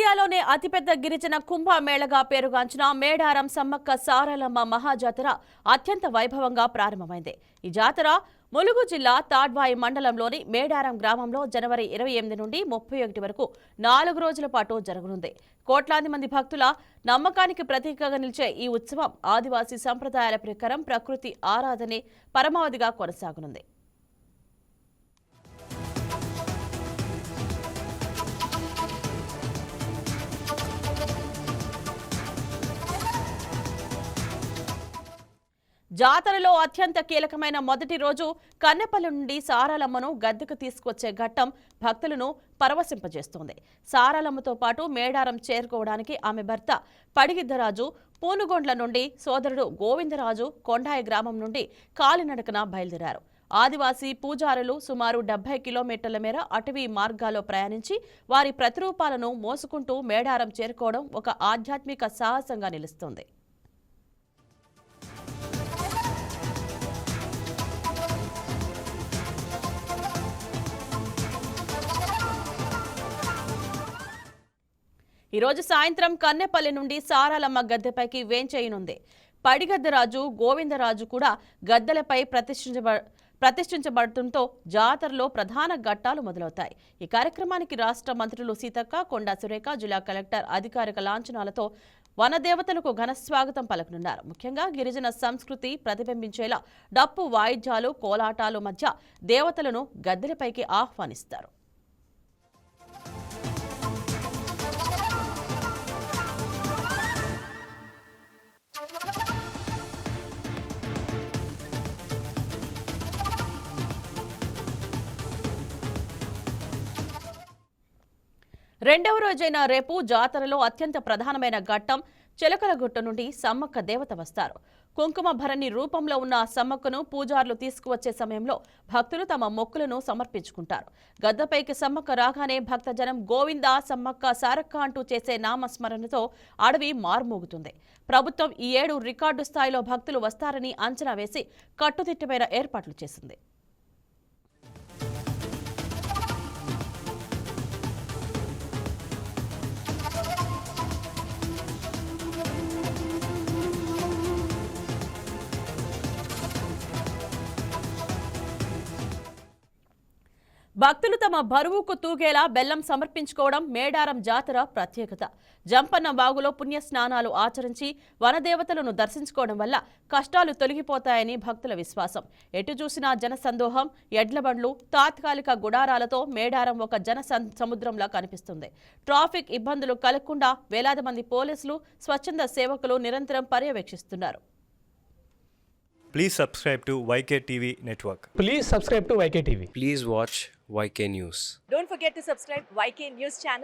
ఇండియాలోనే అతిపెద్ద గిరిజన కుంభమేళగా పేరుగాంచిన మేడారం సమ్మక్క సారలమ్మ మహాజాతర అత్యంత వైభవంగా ప్రారంభమైంది. ఈ జాతర ములుగు జిల్లా తాడ్వాయి మండలంలోని మేడారం గ్రామంలో జనవరి 28 నుండి 31 వరకు 4 రోజుల పాటు జరగనుంది. కోట్లాది మంది భక్తుల నమ్మకానికి ప్రతీకగా నిలిచే ఈ ఉత్సవం ఆదివాసీ సంప్రదాయాల ప్రకారం ప్రకృతి ఆరాధనే పరమావధిగా కొనసాగనుంది. జాతరలో అత్యంత కీలకమైన మొదటి రోజు కన్నెపల్లి నుండి సారాలమ్మను గద్దెకు తీసుకొచ్చే ఘట్టం భక్తులను పరవశింపజేస్తోంది. సారాలమ్మతో పాటు మేడారం చేరుకోవడానికి ఆమె భర్త పడిగిద్దరాజు పూనుగొండ్ల నుండి సోదరుడు గోవిందరాజు కొండాయి గ్రామం నుండి కాలినడకన బయలుదేరారు. ఆదివాసీ పూజారులు సుమారు 70 కిలోమీటర్ల మేర అటవీ మార్గాల్లో ప్రయాణించి వారి ప్రతిరూపాలను మోసుకుంటూ మేడారం చేరుకోవడం ఒక ఆధ్యాత్మిక సాహసంగా నిలుస్తోంది. ఈ రోజు సాయంత్రం కన్నెపల్లి నుండి సారాలమ్మ గద్దెపైకి వేంచేయనుంది. పడిగద్దరాజు గోవిందరాజు కూడా గద్దెలపై ప్రతిష్ఠించబడటంతో జాతరలో ప్రధాన ఘట్టాలు మొదలవుతాయి. ఈ కార్యక్రమానికి రాష్ట్ర మంత్రులు సీతక్క, కొండా సురేఖ, జిల్లా కలెక్టర్ అధికారిక లాంఛనాలతో వనదేవతలకు ఘన స్వాగతం పలకనున్నారు. ముఖ్యంగా గిరిజన సంస్కృతి ప్రతిబింబించేలా డప్పు వాయిద్యాలు, కోలాటాలు మధ్య దేవతలను గద్దెలపైకి ఆహ్వానిస్తారు. రెండవ రోజైన రేపు జాతరలో అత్యంత ప్రధానమైన ఘట్టం చిలకలగుట్ట నుండి సమ్మక్క దేవత వస్తారు. కుంకుమ భరణి రూపంలో ఉన్న సమ్మక్కను పూజారులు తీసుకువచ్చే సమయంలో భక్తులు తమ మొక్కులను సమర్పించుకుంటారు. గద్దపైకి సమ్మక్క రాగానే భక్తజనం గోవింద సమ్మక్క సారక్క అంటూ చేసే నామస్మరణతో అడవి మారుమోగుతుంది. ప్రభుత్వం ఈ ఏడు రికార్డు స్థాయిలో భక్తులు వస్తారని అంచనా వేసి కట్టుదిట్టమైన ఏర్పాట్లు చేసింది. భక్తులు తమ బరువుకు తూగేలా బెల్లం సమర్పించుకోవడం మేడారం జాతర ప్రత్యేకత. జంపన్న వాగులో పుణ్య స్నానాలు ఆచరించి వనదేవతలను దర్శించుకోవడం వల్ల కష్టాలు తొలగిపోతాయని భక్తుల విశ్వాసం. ఎటు చూసినా జనసందోహం, ఎడ్లబండ్లు, తాత్కాలిక గుడారాలతో మేడారం ఒక జన సముద్రంలా కనిపిస్తుంది. ట్రాఫిక్ ఇబ్బందులు కలగకుండా వేలాది మంది పోలీసులు, స్వచ్ఛంద సేవకులు నిరంతరం పర్యవేక్షిస్తున్నారు. Please subscribe to YK TV Network. Please subscribe to YK TV. Please watch YK News. Don't forget to subscribe YK News channel.